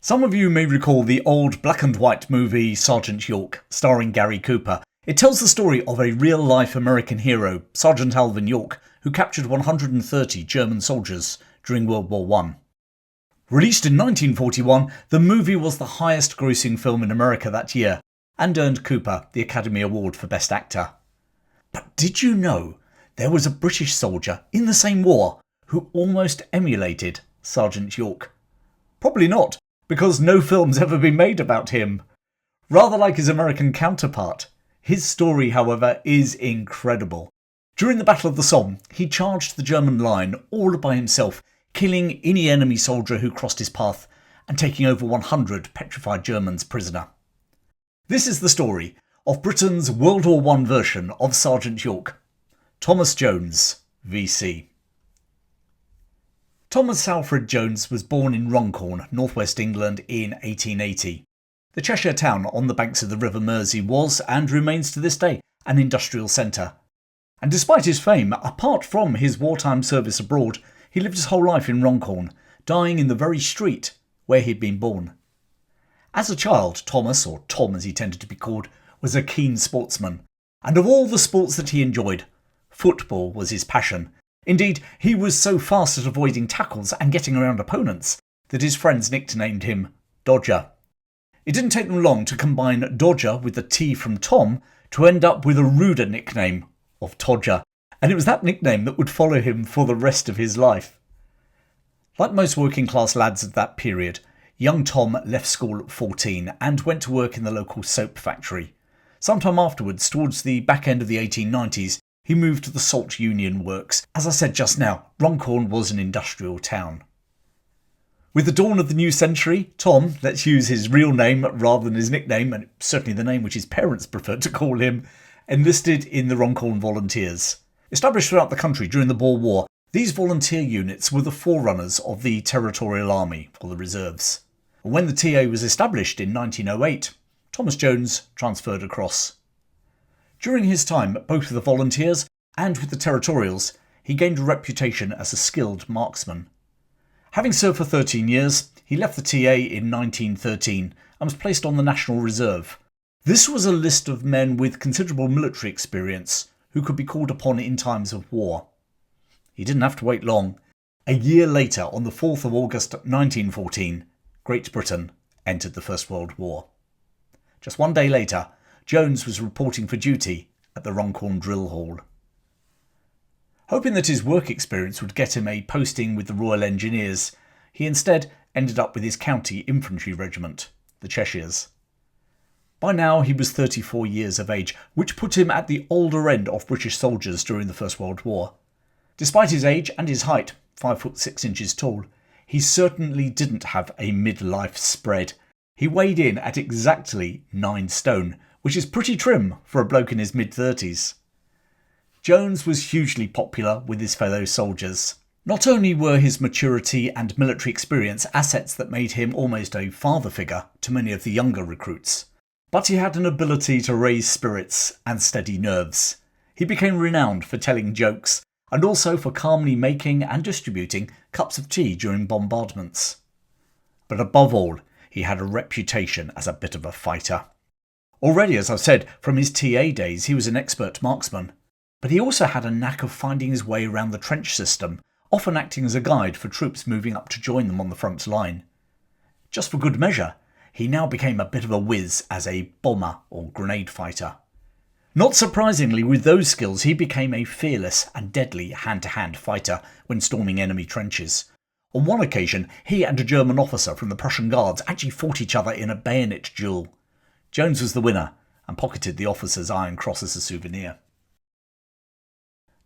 Some of you may recall the old black and white movie Sgt York, starring Gary Cooper. It tells the story of a real-life American hero, Sgt Alvin York, who captured 130 German soldiers during World War I. Released in 1941, the movie was the highest-grossing film in America that year and earned Cooper the Academy Award for Best Actor. But did you know there was a British soldier in the same war who almost emulated Sgt York? Probably not, because no film's ever been made about him. Rather like his American counterpart, his story, however, is incredible. During the Battle of the Somme, he charged the German line all by himself, killing any enemy soldier who crossed his path and taking over 100 petrified Germans prisoner. This is the story of Britain's World War I version of Sgt York, Thomas Jones, VC. Thomas Alfred Jones was born in Runcorn, northwest England in 1880. The Cheshire town on the banks of the River Mersey was, and remains to this day, an industrial centre. And despite his fame, apart from his wartime service abroad, he lived his whole life in Runcorn, dying in the very street where he'd been born. As a child, Thomas, or Tom as he tended to be called, was a keen sportsman, and of all the sports that he enjoyed, football was his passion. Indeed, he was so fast at avoiding tackles and getting around opponents that his friends nicknamed him Dodger. It didn't take them long to combine Dodger with the T from Tom to end up with a ruder nickname of Todger, and it was that nickname that would follow him for the rest of his life. Like most working class lads of that period, young Tom left school at 14 and went to work in the local soap factory. Sometime afterwards, towards the back end of the 1890s, he moved to the Salt Union Works. As I said just now, Runcorn was an industrial town. With the dawn of the new century, Tom, let's use his real name rather than his nickname, and certainly the name which his parents preferred to call him, enlisted in the Runcorn Volunteers. Established throughout the country during the Boer War, these volunteer units were the forerunners of the Territorial Army, or the Reserves. When the TA was established in 1908, Thomas Jones transferred across. During his time, both with the Volunteers and with the Territorials, he gained a reputation as a skilled marksman. Having served for 13 years, he left the TA in 1913 and was placed on the National Reserve. This was a list of men with considerable military experience who could be called upon in times of war. He didn't have to wait long. A year later, on the 4th of August 1914, Great Britain entered the First World War. Just one day later, Jones was reporting for duty at the Runcorn Drill Hall. Hoping that his work experience would get him a posting with the Royal Engineers, he instead ended up with his county infantry regiment, the Cheshires. By now he was 34 years of age, which put him at the older end of British soldiers during the First World War. Despite his age and his height, 5 foot 6 inches tall, he certainly didn't have a midlife spread. He weighed in at exactly 9 stone, which is pretty trim for a bloke in his mid-30s. Jones was hugely popular with his fellow soldiers. Not only were his maturity and military experience assets that made him almost a father figure to many of the younger recruits, but he had an ability to raise spirits and steady nerves. He became renowned for telling jokes and also for calmly making and distributing cups of tea during bombardments. But above all, he had a reputation as a bit of a fighter. Already, as I've said, from his TA days he was an expert marksman, but he also had a knack of finding his way around the trench system, often acting as a guide for troops moving up to join them on the front line. Just for good measure, he now became a bit of a whiz as a bomber or grenade fighter. Not surprisingly, with those skills he became a fearless and deadly hand-to-hand fighter when storming enemy trenches. On one occasion, he and a German officer from the Prussian Guards actually fought each other in a bayonet duel. Jones was the winner and pocketed the officer's Iron Cross as a souvenir.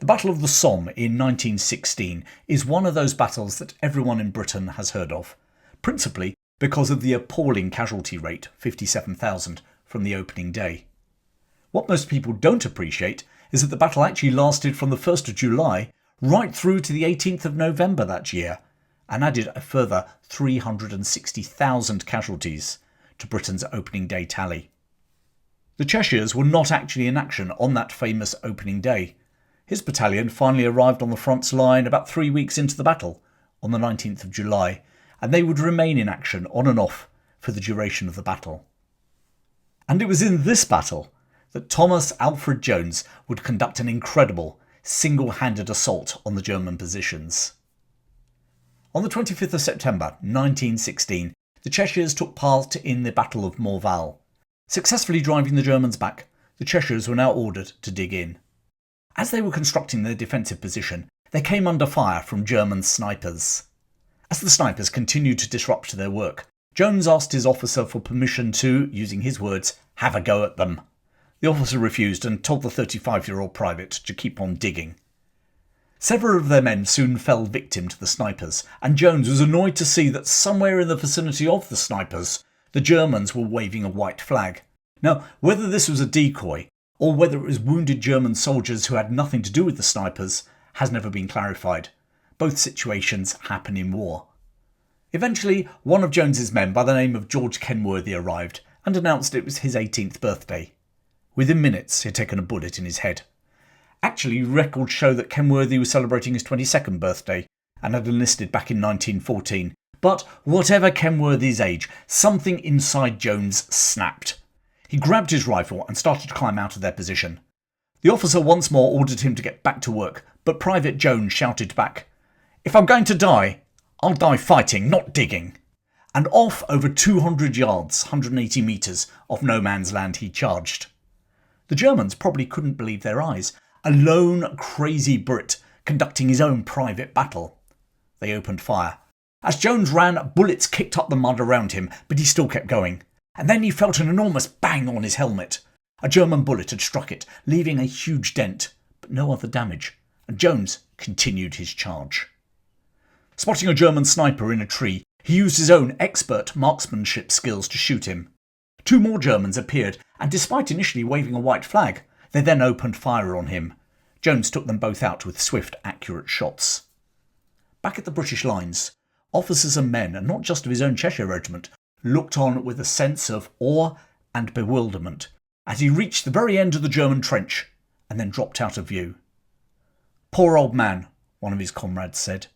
The Battle of the Somme in 1916 is one of those battles that everyone in Britain has heard of, principally because of the appalling casualty rate, 57,000, from the opening day. What most people don't appreciate is that the battle actually lasted from the 1st of July right through to the 18th of November that year, and added a further 360,000 casualties to Britain's opening day tally. The Cheshires were not actually in action on that famous opening day. His battalion finally arrived on the front line about 3 weeks into the battle, on the 19th of July, and they would remain in action on and off for the duration of the battle. And it was in this battle that Thomas Alfred Jones would conduct an incredible single-handed assault on the German positions. On the 25th of September 1916, the Cheshires took part in the Battle of Morval. Successfully driving the Germans back, the Cheshires were now ordered to dig in. As they were constructing their defensive position, they came under fire from German snipers. As the snipers continued to disrupt their work, Jones asked his officer for permission to, using his words, have a go at them. The officer refused and told the 35-year-old private to keep on digging. Several of their men soon fell victim to the snipers, and Jones was annoyed to see that somewhere in the vicinity of the snipers, the Germans were waving a white flag. Now, whether this was a decoy, or whether it was wounded German soldiers who had nothing to do with the snipers, has never been clarified. Both situations happen in war. Eventually, one of Jones's men by the name of George Kenworthy arrived and announced it was his 18th birthday. Within minutes, he had taken a bullet in his head. Actually, records show that Kenworthy was celebrating his 22nd birthday and had enlisted back in 1914. But whatever Kenworthy's age, something inside Jones snapped. He grabbed his rifle and started to climb out of their position. The officer once more ordered him to get back to work, but Private Jones shouted back, "If I'm going to die, I'll die fighting, not digging." And off over 200 yards, 180 metres, of no man's land he charged. The Germans probably couldn't believe their eyes. A lone, crazy Brit conducting his own private battle. They opened fire. As Jones ran, bullets kicked up the mud around him, but he still kept going. And then he felt an enormous bang on his helmet. A German bullet had struck it, leaving a huge dent, but no other damage, and Jones continued his charge. Spotting a German sniper in a tree, he used his own expert marksmanship skills to shoot him. Two more Germans appeared, and despite initially waving a white flag, they then opened fire on him. Jones took them both out with swift, accurate shots. Back at the British lines, officers and men, and not just of his own Cheshire Regiment, looked on with a sense of awe and bewilderment as he reached the very end of the German trench and then dropped out of view. "Poor old man," one of his comrades said.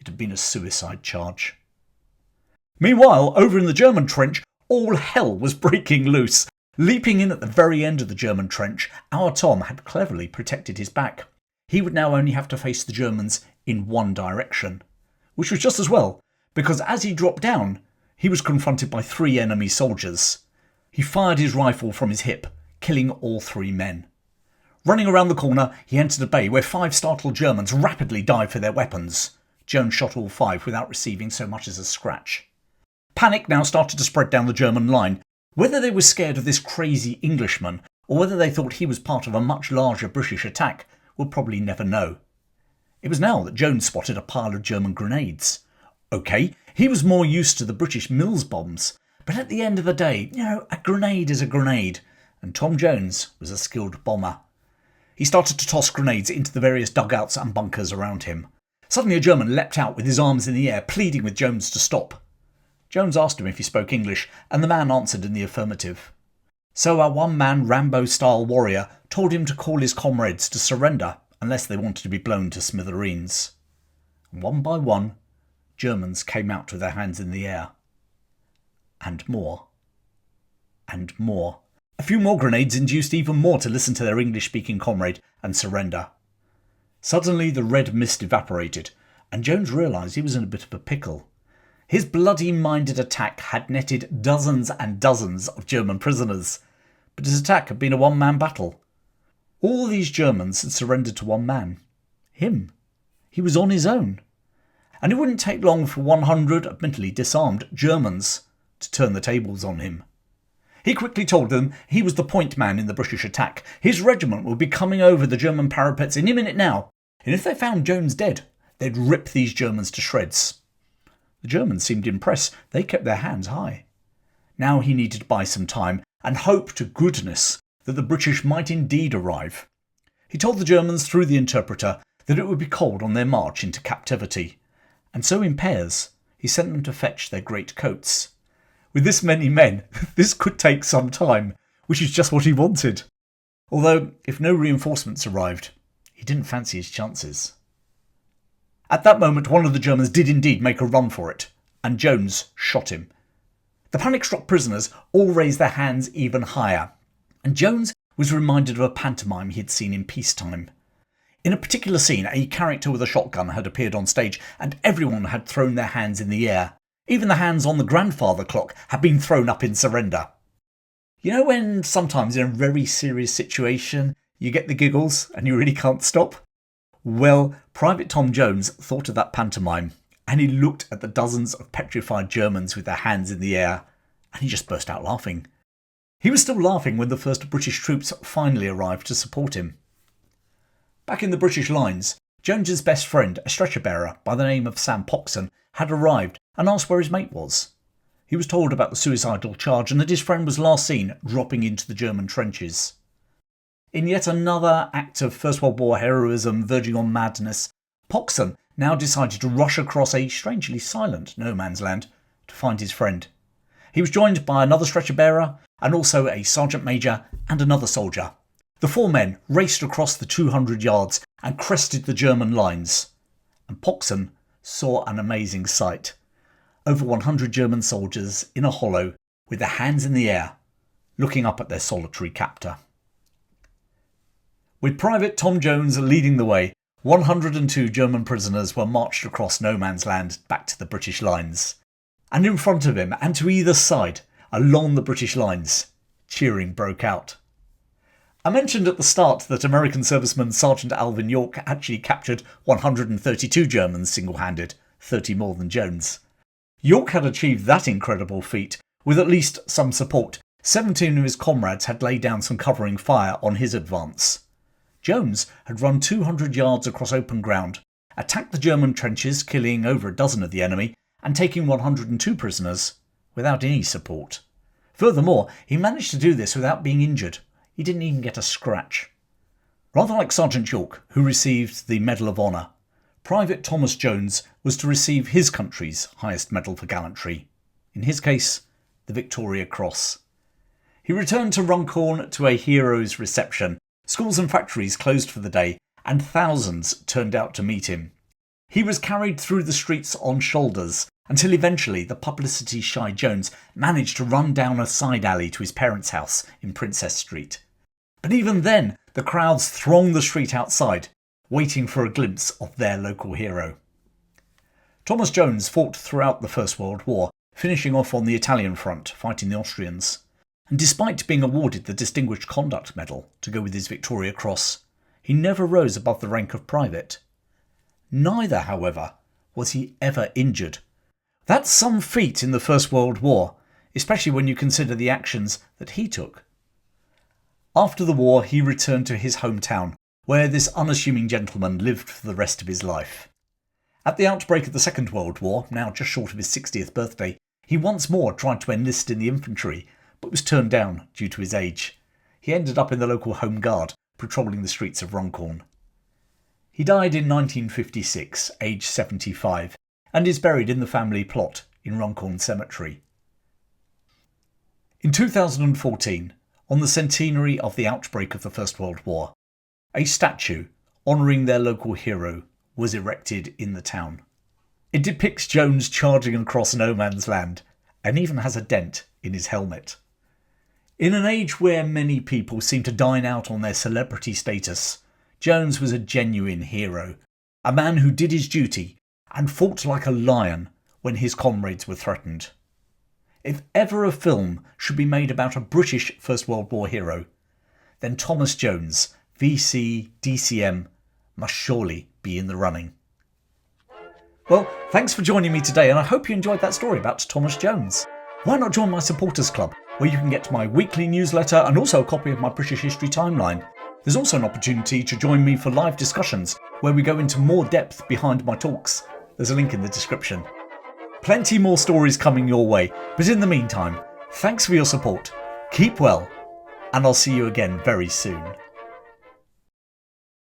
It had been a suicide charge. Meanwhile, over in the German trench, all hell was breaking loose. Leaping in at the very end of the German trench, our Tom had cleverly protected his back. He would now only have to face the Germans in one direction, which was just as well, because as he dropped down, he was confronted by 3 enemy soldiers. He fired his rifle from his hip, killing all 3 men. Running around the corner, he entered a bay where 5 startled Germans rapidly dived for their weapons. Jones shot all 5 without receiving so much as a scratch. Panic now started to spread down the German line. Whether they were scared of this crazy Englishman, or whether they thought he was part of a much larger British attack, we'll probably never know. It was now that Jones spotted a pile of German grenades. OK, he was more used to the British Mills bombs, but at the end of the day, a grenade is a grenade, and Tom Jones was a skilled bomber. He started to toss grenades into the various dugouts and bunkers around him. Suddenly a German leapt out with his arms in the air, pleading with Jones to stop. Jones asked him if he spoke English, and the man answered in the affirmative. So our one-man Rambo-style warrior told him to call his comrades to surrender unless they wanted to be blown to smithereens. One by one, Germans came out with their hands in the air. And more. And more. A few more grenades induced even more to listen to their English-speaking comrade and surrender. Suddenly the red mist evaporated, and Jones realised he was in a bit of a pickle. His bloody-minded attack had netted dozens and dozens of German prisoners, but his attack had been a one-man battle. All these Germans had surrendered to one man. Him. He was on his own. And it wouldn't take long for 100 admittedly disarmed Germans to turn the tables on him. He quickly told them he was the point man in the British attack. His regiment would be coming over the German parapets any minute now, and if they found Jones dead, they'd rip these Germans to shreds. The Germans seemed impressed. They kept their hands high. Now he needed to buy some time and hope to goodness that the British might indeed arrive. He told the Germans through the interpreter that it would be cold on their march into captivity, and so in pairs he sent them to fetch their great coats. With this many men, this could take some time, which is just what he wanted. Although, if no reinforcements arrived, he didn't fancy his chances. At that moment, one of the Germans did indeed make a run for it, and Jones shot him. The panic-struck prisoners all raised their hands even higher, and Jones was reminded of a pantomime he had seen in peacetime. In a particular scene, a character with a shotgun had appeared on stage, and everyone had thrown their hands in the air. Even the hands on the grandfather clock had been thrown up in surrender. You know when sometimes in a very serious situation you get the giggles and you really can't stop? Well, Private Tom Jones thought of that pantomime, and he looked at the dozens of petrified Germans with their hands in the air, and he just burst out laughing. He was still laughing when the first British troops finally arrived to support him. Back in the British lines, Jones's best friend, a stretcher bearer by the name of Sam Poxon, had arrived and asked where his mate was. He was told about the suicidal charge and that his friend was last seen dropping into the German trenches. In yet another act of First World War heroism verging on madness, Poxon now decided to rush across a strangely silent no man's land to find his friend. He was joined by another stretcher bearer and also a sergeant major and another soldier. The four men raced across the 200 yards and crested the German lines. And Poxon saw an amazing sight. Over 100 German soldiers in a hollow with their hands in the air, looking up at their solitary captor. With Private Tom Jones leading the way, 102 German prisoners were marched across no man's land back to the British lines. And in front of him and to either side, along the British lines, cheering broke out. I mentioned at the start that American serviceman Sgt Alvin York actually captured 132 Germans single-handed, 30 more than Jones. York had achieved that incredible feat with at least some support. 17 of his comrades had laid down some covering fire on his advance. Jones had run 200 yards across open ground, attacked the German trenches, killing over a dozen of the enemy and taking 102 prisoners without any support. Furthermore, he managed to do this without being injured. He didn't even get a scratch. Rather like Sergeant York, who received the Medal of Honour, Private Thomas Jones was to receive his country's highest medal for gallantry. In his case, the Victoria Cross. He returned to Runcorn to a hero's reception. Schools and factories closed for the day, and thousands turned out to meet him. He was carried through the streets on shoulders, until eventually the publicity-shy Jones managed to run down a side alley to his parents' house in Princess Street. But even then, the crowds thronged the street outside, waiting for a glimpse of their local hero. Thomas Jones fought throughout the First World War, finishing off on the Italian front, fighting the Austrians. And despite being awarded the Distinguished Conduct Medal to go with his Victoria Cross, he never rose above the rank of private. Neither, however, was he ever injured. That's some feat in the First World War, especially when you consider the actions that he took. After the war, he returned to his hometown, where this unassuming gentleman lived for the rest of his life. At the outbreak of the Second World War, now just short of his 60th birthday, he once more tried to enlist in the infantry, but was turned down due to his age. He ended up in the local Home Guard, patrolling the streets of Runcorn. He died in 1956, aged 75, and is buried in the family plot in Runcorn Cemetery. In 2014, on the centenary of the outbreak of the First World War, a statue honouring their local hero was erected in the town. It depicts Jones charging across no man's land, and even has a dent in his helmet. In an age where many people seem to dine out on their celebrity status, Jones was a genuine hero, a man who did his duty and fought like a lion when his comrades were threatened. If ever a film should be made about a British First World War hero, then Thomas Jones, VC DCM, must surely be in the running. Well, thanks for joining me today, and I hope you enjoyed that story about Thomas Jones. Why not join my supporters club, where you can get my weekly newsletter and also a copy of my British History timeline. There's also an opportunity to join me for live discussions, where we go into more depth behind my talks. There's a link in the description. Plenty more stories coming your way, but in the meantime, thanks for your support, keep well, and I'll see you again very soon.